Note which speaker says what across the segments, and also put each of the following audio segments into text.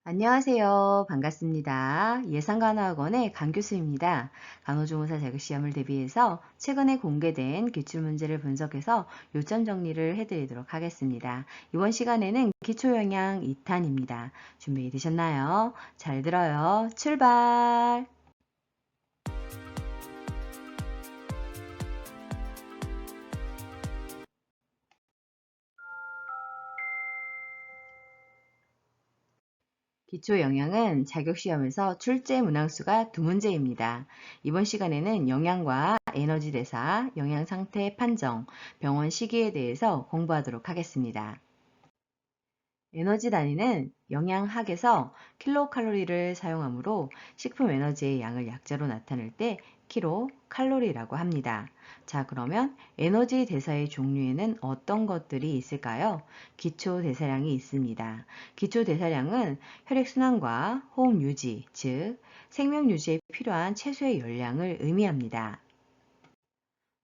Speaker 1: 안녕하세요. 반갑습니다. 예상간호학원의 강교수입니다. 간호조무사 자격시험을 대비해서 최근에 공개된 기출문제를 분석해서 요점 정리를 해드리도록 하겠습니다. 이번 시간에는 기초영양 2탄입니다. 준비되셨나요? 잘 들어요. 출발! 기초영양은 자격시험에서 출제 문항수가 2문제입니다. 이번 시간에는 영양과 에너지 대사, 영양 상태 판정, 병원 시기에 대해서 공부하도록 하겠습니다. 에너지 단위는 영양학에서 킬로칼로리를 사용하므로 식품 에너지의 양을 약자로 나타낼 때 킬로칼로리라고 합니다. 자, 그러면 에너지 대사의 종류에는 어떤 것들이 있을까요? 기초 대사량이 있습니다. 기초 대사량은 혈액순환과 호흡 유지, 즉 생명 유지에 필요한 최소의 열량을 의미합니다.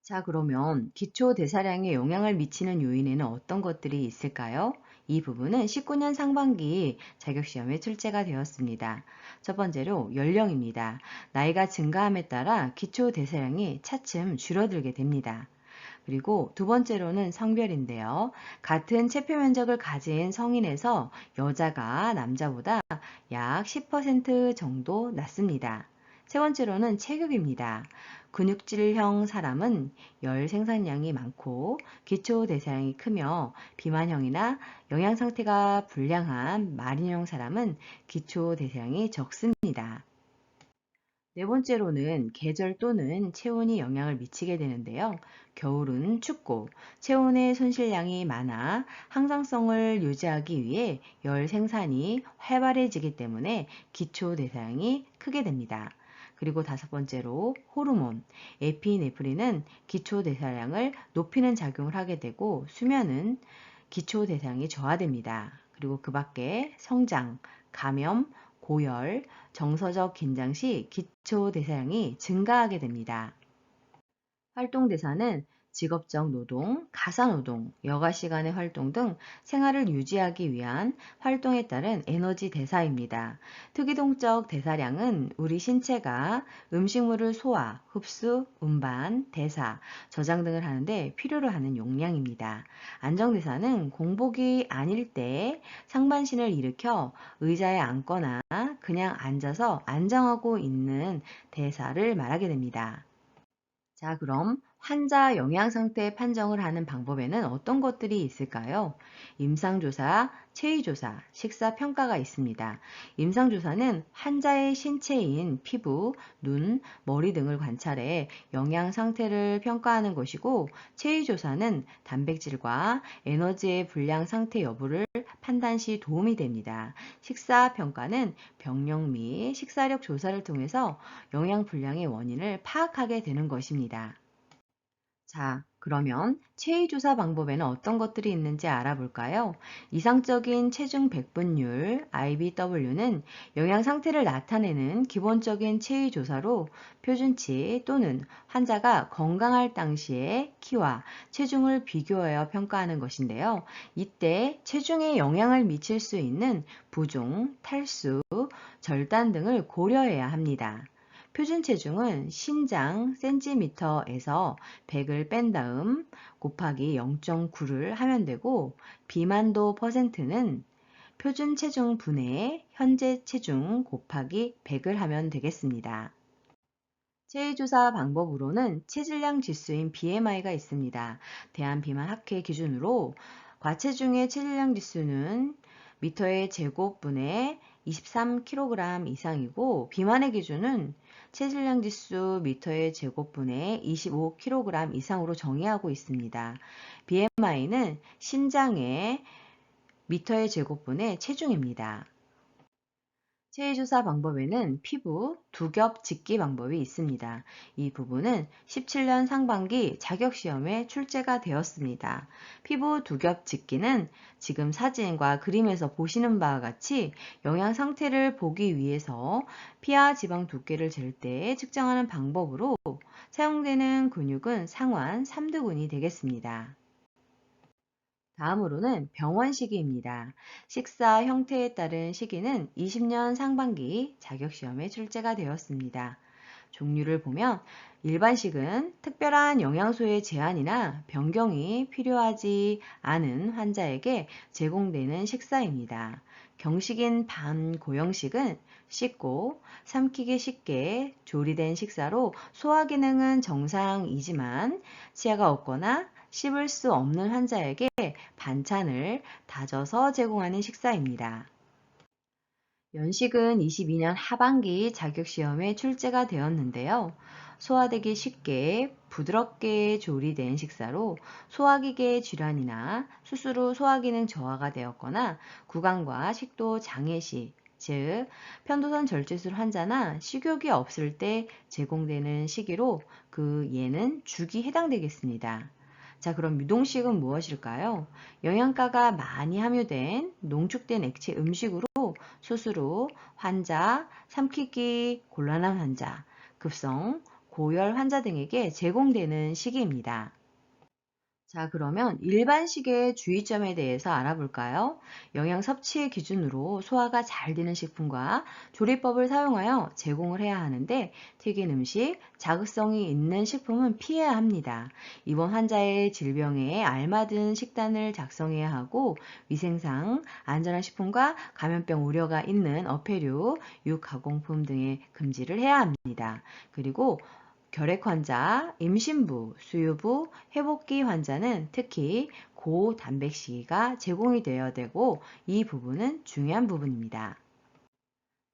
Speaker 1: 자, 그러면 기초 대사량에 영향을 미치는 요인에는 어떤 것들이 있을까요? 이 부분은 19년 상반기 자격시험에 출제가 되었습니다. 첫 번째로 연령입니다. 나이가 증가함에 따라 기초 대사량이 차츰 줄어들게 됩니다. 그리고 두 번째로는 성별인데요. 같은 체표 면적을 가진 성인에서 여자가 남자보다 약 10% 정도 낮습니다. 세 번째로는 체격입니다. 근육질형 사람은 열 생산량이 많고 기초 대사량이 크며 비만형이나 영양 상태가 불량한 만인형 사람은 기초 대사량이 적습니다. 네 번째로는 계절 또는 체온이 영향을 미치게 되는데요. 겨울은 춥고 체온의 손실량이 많아 항상성을 유지하기 위해 열 생산이 활발해지기 때문에 기초 대사량이 크게 됩니다. 그리고 다섯 번째로 호르몬, 에피네프린은 기초 대사량을 높이는 작용을 하게 되고 수면은 기초 대사량이 저하됩니다. 그리고 그 밖에 성장, 감염, 고열, 정서적 긴장 시 기초 대사량이 증가하게 됩니다. 활동 대사는 직업적 노동, 가사노동, 여가 시간의 활동 등 생활을 유지하기 위한 활동에 따른 에너지 대사입니다. 특이동적 대사량은 우리 신체가 음식물을 소화, 흡수, 운반, 대사, 저장 등을 하는데 필요로 하는 용량입니다. 안정대사는 공복이 아닐 때 상반신을 일으켜 의자에 앉거나 그냥 앉아서 안정하고 있는 대사를 말하게 됩니다. 자, 그럼 환자 영양 상태 판정을 하는 방법에는 어떤 것들이 있을까요? 임상조사, 체위조사, 식사평가가 있습니다. 임상조사는 환자의 신체인 피부, 눈, 머리 등을 관찰해 영양 상태를 평가하는 것이고, 체위조사는 단백질과 에너지의 불량 상태 여부를 판단 시 도움이 됩니다. 식사평가는 병력 및 식사력 조사를 통해서 영양 불량의 원인을 파악하게 되는 것입니다. 자, 그러면 체위조사 방법에는 어떤 것들이 있는지 알아볼까요? 이상적인 체중 백분율 IBW는 영양 상태를 나타내는 기본적인 체위조사로 표준치 또는 환자가 건강할 당시의 키와 체중을 비교하여 평가하는 것인데요. 이때 체중에 영향을 미칠 수 있는 부종, 탈수, 절단 등을 고려해야 합니다. 표준 체중은 신장 cm에서 100을 뺀 다음 곱하기 0.9를 하면 되고 비만도 퍼센트는 표준 체중 분의 현재 체중 곱하기 100을 하면 되겠습니다. 체위조사 방법으로는 체질량 지수인 BMI가 있습니다. 대한비만학회 기준으로 과체중의 체질량 지수는 미터의 제곱분의 23kg 이상이고 비만의 기준은 체질량 지수 미터의 제곱분의 25kg 이상으로 정의하고 있습니다. BMI는 신장의 미터의 제곱분의 체중입니다. 체위조사 방법에는 피부 두겹 짓기 방법이 있습니다. 이 부분은 17년 상반기 자격시험에 출제가 되었습니다. 피부 두겹 짓기는 지금 사진과 그림에서 보시는 바와 같이 영양 상태를 보기 위해서 피하 지방 두께를 잴 때 측정하는 방법으로 사용되는 근육은 상완 삼두근이 되겠습니다. 다음으로는 병원 시기입니다. 식사 형태에 따른 시기는 20년 상반기 자격시험에 출제가 되었습니다. 종류를 보면 일반식은 특별한 영양소의 제한이나 변경이 필요하지 않은 환자에게 제공되는 식사입니다. 경식인 반고형식은 씻고 삼키기 쉽게 조리된 식사로 소화 기능은 정상이지만 치아가 없거나 씹을 수 없는 환자에게 반찬을 다져서 제공하는 식사입니다. 연식은 22년 하반기 자격시험에 출제가 되었는데요. 소화되기 쉽게 부드럽게 조리된 식사로 소화기계 질환이나 수술 후 소화기능 저하가 되었거나 구강과 식도 장애 시, 즉 편도선 절제술 환자나 식욕이 없을 때 제공되는 시기로 그 예는 죽이 해당되겠습니다. 자, 그럼 유동식은 무엇일까요? 영양가가 많이 함유된 농축된 액체 음식으로 수술 후 환자, 삼키기 곤란한 환자, 급성 고열 환자 등에게 제공되는 식이입니다. 자, 그러면 일반식의 주의점에 대해서 알아볼까요? 영양 섭취의 기준으로 소화가 잘 되는 식품과 조리법을 사용하여 제공을 해야 하는데 튀긴 음식, 자극성이 있는 식품은 피해야 합니다. 이번 환자의 질병에 알맞은 식단을 작성해야 하고 위생상 안전한 식품과 감염병 우려가 있는 어패류, 육가공품 등의 금지를 해야 합니다. 그리고 결핵 환자, 임신부, 수유부, 회복기 환자는 특히 고단백식이가 제공이 되어야 되고 이 부분은 중요한 부분입니다.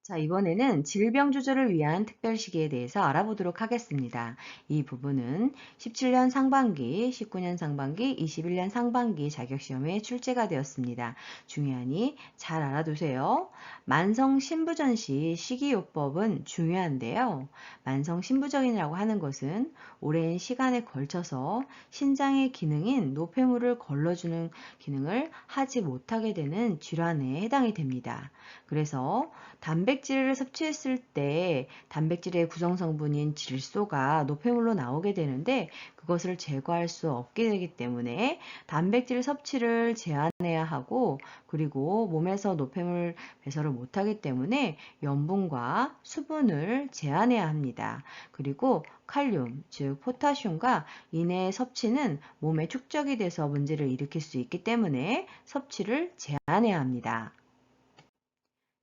Speaker 1: 자, 이번에는 질병 조절을 위한 특별 시기에 대해서 알아보도록 하겠습니다. 이 부분은 17년 상반기, 19년 상반기, 21년 상반기 자격시험에 출제가 되었습니다. 중요하니 잘 알아두세요. 만성 신부전 시 식이요법은 중요한데요. 만성 신부전이라고 하는 것은 오랜 시간에 걸쳐서 신장의 기능인 노폐물을 걸러주는 기능을 하지 못하게 되는 질환에 해당이 됩니다. 그래서 단백질을 섭취했을 때 단백질의 구성성분인 질소가 노폐물로 나오게 되는데 그것을 제거할 수 없게 되기 때문에 단백질 섭취를 제한해야 하고 그리고 몸에서 노폐물 배설을 못하기 때문에 염분과 수분을 제한해야 합니다. 그리고 칼륨, 즉 포타슘과 인의 섭취는 몸에 축적이 돼서 문제를 일으킬 수 있기 때문에 섭취를 제한해야 합니다.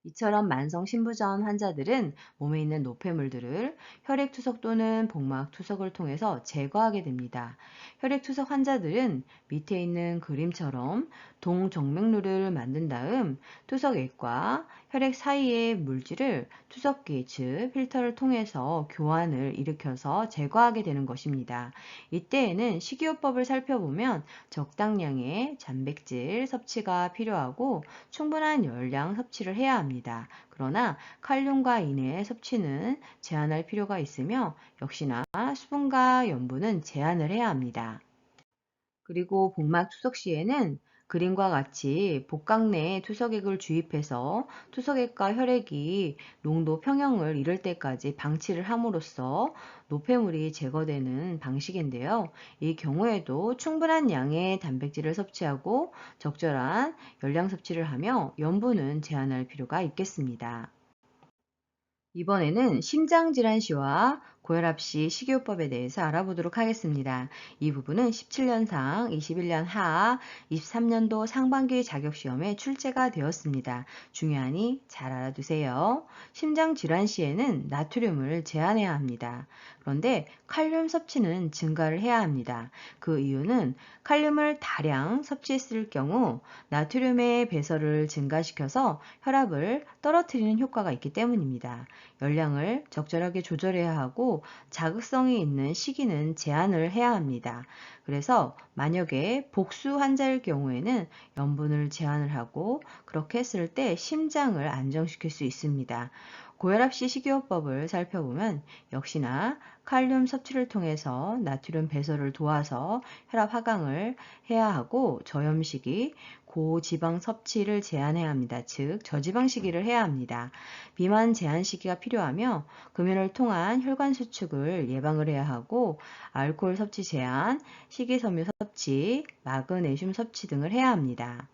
Speaker 1: 이처럼 만성 신부전 환자들은 몸에 있는 노폐물들을 혈액투석 또는 복막투석을 통해서 제거하게 됩니다. 혈액투석 환자들은 밑에 있는 그림처럼 동정맥류를 만든 다음 투석액과 혈액 사이의 물질을 투석기 즉 필터를 통해서 교환을 일으켜서 제거하게 되는 것입니다. 이때에는 식이요법을 살펴보면 적당량의 단백질 섭취가 필요하고 충분한 열량 섭취를 해야 합니다. 그러나 칼륨과 인의 섭취는 제한할 필요가 있으며 역시나 수분과 염분은 제한을 해야 합니다. 그리고 복막 투석 시에는 그림과 같이 복각 내에 투석액을 주입해서 투석액과 혈액이 농도 평형을 이룰 때까지 방치를 함으로써 노폐물이 제거되는 방식인데요. 이 경우에도 충분한 양의 단백질을 섭취하고 적절한 열량 섭취를 하며 염분은 제한할 필요가 있겠습니다. 이번에는 심장질환시와 고혈압시 식이요법에 대해서 알아보도록 하겠습니다. 이 부분은 17년상, 21년 하, 23년도 상반기 자격시험에 출제가 되었습니다. 중요하니 잘 알아두세요. 심장질환 시에는 나트륨을 제한해야 합니다. 그런데 칼륨 섭취는 증가를 해야 합니다. 그 이유는 칼륨을 다량 섭취했을 경우 나트륨의 배설을 증가시켜서 혈압을 떨어뜨리는 효과가 있기 때문입니다. 열량을 적절하게 조절해야 하고 자극성이 있는 시기는 제한을 해야 합니다. 그래서 만약에 복수 환자일 경우에는 염분을 제한을 하고 그렇게 했을 때 심장을 안정시킬 수 있습니다. 고혈압시 식이요법을 살펴보면 역시나 칼륨 섭취를 통해서 나트륨 배설을 도와서 혈압 하강을 해야 하고 저염식이 고지방 섭취를 제한해야 합니다. 즉 저지방 식이를 해야 합니다. 비만 제한 시기가 필요하며 금연을 통한 혈관 수축을 예방을 해야 하고 알코올 섭취 제한, 식이섬유 섭취, 마그네슘 섭취 등을 해야 합니다.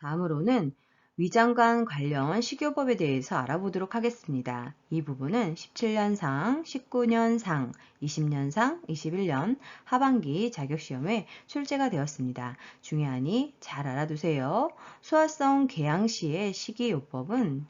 Speaker 1: 다음으로는 위장관 관련 식이요법에 대해서 알아보도록 하겠습니다. 이 부분은 17년상, 19년상, 20년상, 21년 하반기 자격시험에 출제가 되었습니다. 중요하니 잘 알아두세요. 소화성 궤양 시의 식이요법은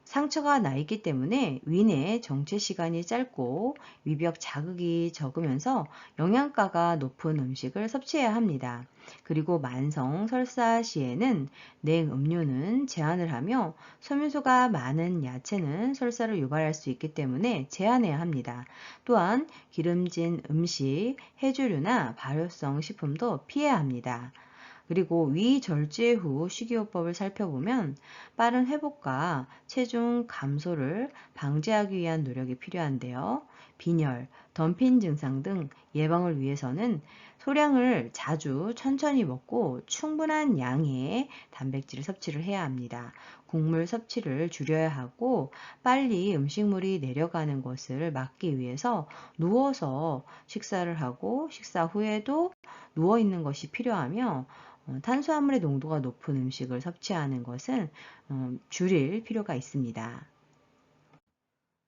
Speaker 1: 상처가 나 있기 때문에 위내 정체 시간이 짧고 위벽 자극이 적으면서 영양가가 높은 음식을 섭취해야 합니다. 그리고 만성 설사 시에는 냉음료는 제한을 하며 섬유소가 많은 야채는 설사를 유발할 수 있기 때문에 제한해야 합니다. 또한 기름진 음식, 해조류나 발효성 식품도 피해야 합니다. 그리고 위절제 후 식이요법을 살펴보면 빠른 회복과 체중 감소를 방지하기 위한 노력이 필요한데요. 빈혈, 덤핑 증상 등 예방을 위해서는 소량을 자주 천천히 먹고 충분한 양의 단백질 섭취를 해야 합니다. 국물 섭취를 줄여야 하고 빨리 음식물이 내려가는 것을 막기 위해서 누워서 식사를 하고 식사 후에도 누워 있는 것이 필요하며 탄수화물의 농도가 높은 음식을 섭취하는 것은 줄일 필요가 있습니다.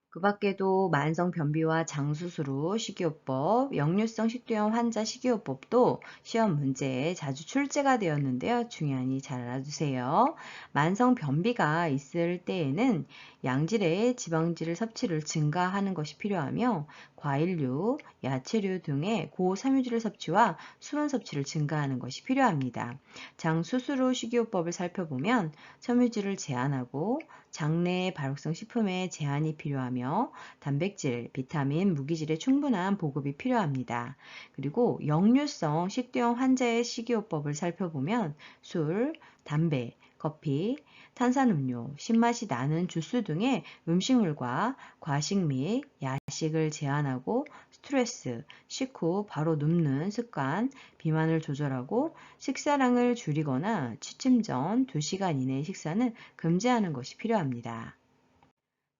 Speaker 1: 그 밖에도 만성 변비와 장수수루 식이요법, 역류성 식도염 환자 식이요법도 시험 문제에 자주 출제가 되었는데요. 중요하니 잘 알아두세요. 만성 변비가 있을 때에는 양질의 지방질 섭취를 증가하는 것이 필요하며 과일류, 야채류 등의 고섬유질 섭취와 수분 섭취를 증가하는 것이 필요합니다. 장수수루 식이요법을 살펴보면 섬유질을 제한하고 장내 발육성 식품의 제한이 필요하며 단백질, 비타민, 무기질의 충분한 보급이 필요합니다. 그리고 역류성 식도염 환자의 식이요법을 살펴보면 술, 담배, 커피, 탄산음료, 신맛이 나는 주스 등의 음식물과 과식 및 야식을 제한하고 스트레스, 식후 바로 눕는 습관, 비만을 조절하고 식사량을 줄이거나 취침 전 2시간 이내의 식사는 금지하는 것이 필요합니다.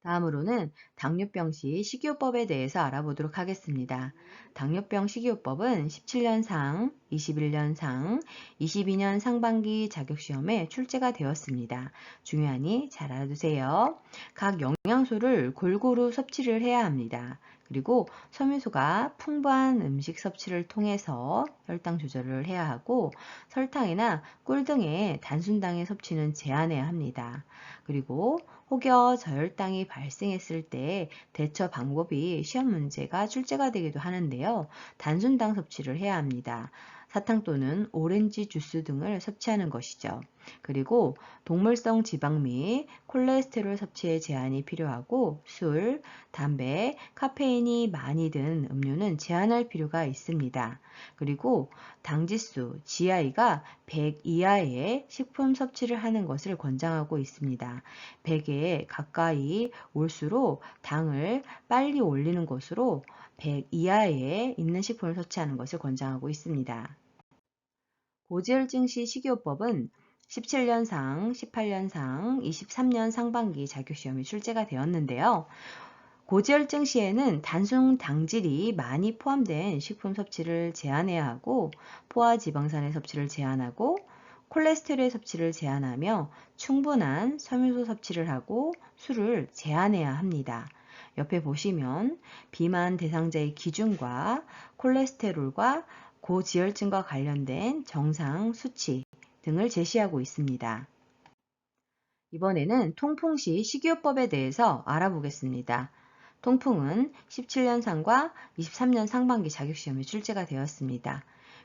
Speaker 1: 다음으로는 당뇨병 시 식이요법에 대해서 알아보도록 하겠습니다. 당뇨병 식이요법은 17년상, 21년상, 22년 상반기 자격시험에 출제가 되었습니다. 중요하니 잘 알아두세요. 각 영양소를 골고루 섭취를 해야 합니다. 그리고 섬유소가 풍부한 음식 섭취를 통해서 혈당 조절을 해야 하고 설탕이나 꿀 등의 단순당의 섭취는 제한해야 합니다. 그리고 혹여 저혈당이 발생했을 때 대처 방법이 시험 문제가 출제가 되기도 하는데요. 단순당 섭취를 해야 합니다. 사탕 또는 오렌지 주스 등을 섭취하는 것이죠. 그리고 동물성 지방 및 콜레스테롤 섭취에 제한이 필요하고 술, 담배, 카페인이 많이 든 음료는 제한할 필요가 있습니다. 그리고 당지수, GI가 100 이하의 식품 섭취를 하는 것을 권장하고 있습니다. 100에 가까이 올수록 당을 빨리 올리는 것으로 100 이하에 있는 식품을 섭취하는 것을 권장하고 있습니다. 고지혈증 시 식이요법은 17년상, 18년상, 23년 상반기 자격시험에 출제가 되었는데요. 고지혈증 시에는 단순 당질이 많이 포함된 식품 섭취를 제한해야 하고 포화지방산의 섭취를 제한하고 콜레스테롤의 섭취를 제한하며 충분한 섬유소 섭취를 하고 술을 제한해야 합니다. 옆에 보시면 비만 대상자의 기준과 콜레스테롤과 고지혈증과 관련된 정상 수치 등을 제시하고 있습니다. 이번에는 통풍 시 식이요법에 대해서 알아보겠습니다. 통풍은 17년상과 23년 상반기 자격시험에 출제가 되었습니다.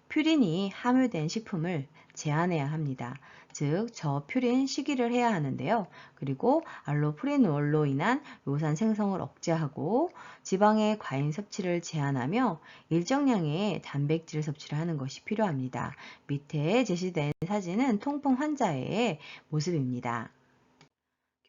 Speaker 1: 퓨린이 함유된 식품을 제한해야 합니다. 즉, 저퓨린 식이를 해야 하는데요. 그리고 알로프리놀로 인한 요산 생성을 억제하고 지방의 과잉 섭취를 제한하며 일정량의 단백질 섭취를 하는 것이 필요합니다. 밑에 제시된 사진은 통풍 환자의 모습입니다.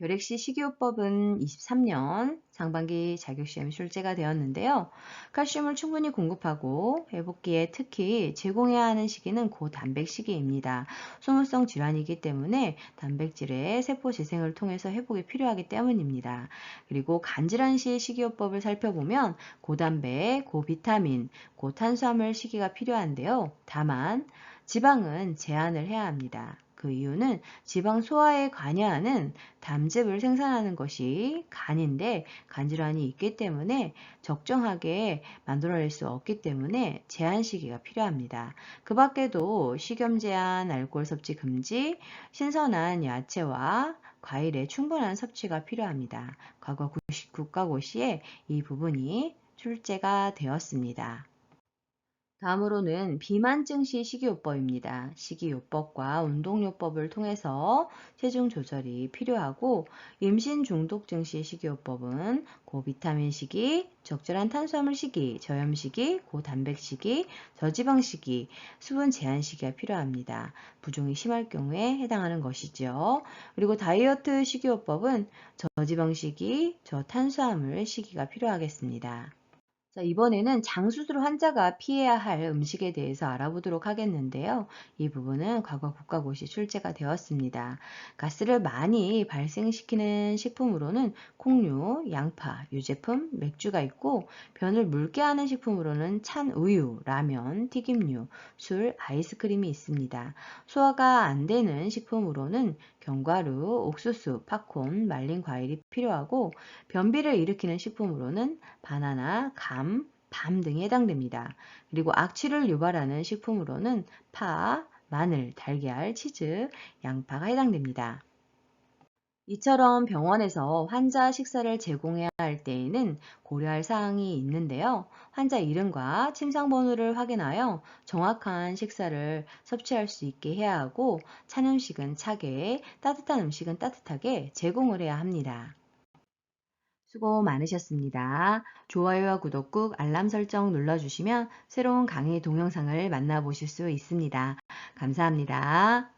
Speaker 1: 결핵시 식이요법은 23년 상반기 자격시험에 출제가 되었는데요. 칼슘을 충분히 공급하고 회복기에 특히 제공해야 하는 시기는 고단백 시기입니다. 소모성 질환이기 때문에 단백질의 세포 재생을 통해서 회복이 필요하기 때문입니다. 그리고 간질환 시 식이요법을 살펴보면 고단백, 고비타민, 고탄수화물 시기가 필요한데요. 다만 지방은 제한을 해야 합니다. 그 이유는 지방 소화에 관여하는 담즙을 생산하는 것이 간인데 간질환이 있기 때문에 적정하게 만들어낼 수 없기 때문에 제한 시기가 필요합니다. 그 밖에도 식염 제한, 알코올 섭취 금지, 신선한 야채와 과일의 충분한 섭취가 필요합니다. 과거 국가고시에 이 부분이 출제가 되었습니다. 다음으로는 비만증 시 식이요법입니다. 식이요법과 운동요법을 통해서 체중 조절이 필요하고 임신 중독증 시 식이요법은 고비타민 시기, 적절한 탄수화물 시기, 저염 시기, 고단백 시기, 저지방 시기, 수분 제한 시기가 필요합니다. 부종이 심할 경우에 해당하는 것이죠. 그리고 다이어트 식이요법은 저지방 시기, 저탄수화물 시기가 필요하겠습니다. 자, 이번에는 장수술 환자가 피해야 할 음식에 대해서 알아보도록 하겠는데요. 이 부분은 과거 국가고시 출제가 되었습니다. 가스를 많이 발생시키는 식품으로는 콩류, 양파, 유제품, 맥주가 있고 변을 묽게 하는 식품으로는 찬 우유, 라면, 튀김류, 술, 아이스크림이 있습니다. 소화가 안 되는 식품으로는 견과류, 옥수수, 팝콘, 말린 과일이 필요하고 변비를 일으키는 식품으로는 바나나, 감, 밤 등이 해당됩니다. 그리고 악취를 유발하는 식품으로는 파, 마늘, 달걀, 치즈, 양파가 해당됩니다. 이처럼 병원에서 환자 식사를 제공해야 할 때에는 고려할 사항이 있는데요. 환자 이름과 침상 번호를 확인하여 정확한 식사를 섭취할 수 있게 해야 하고 찬 음식은 차게, 따뜻한 음식은 따뜻하게 제공을 해야 합니다. 수고 많으셨습니다. 좋아요와 구독 꾹 알람 설정 눌러주시면 새로운 강의 동영상을 만나보실 수 있습니다. 감사합니다.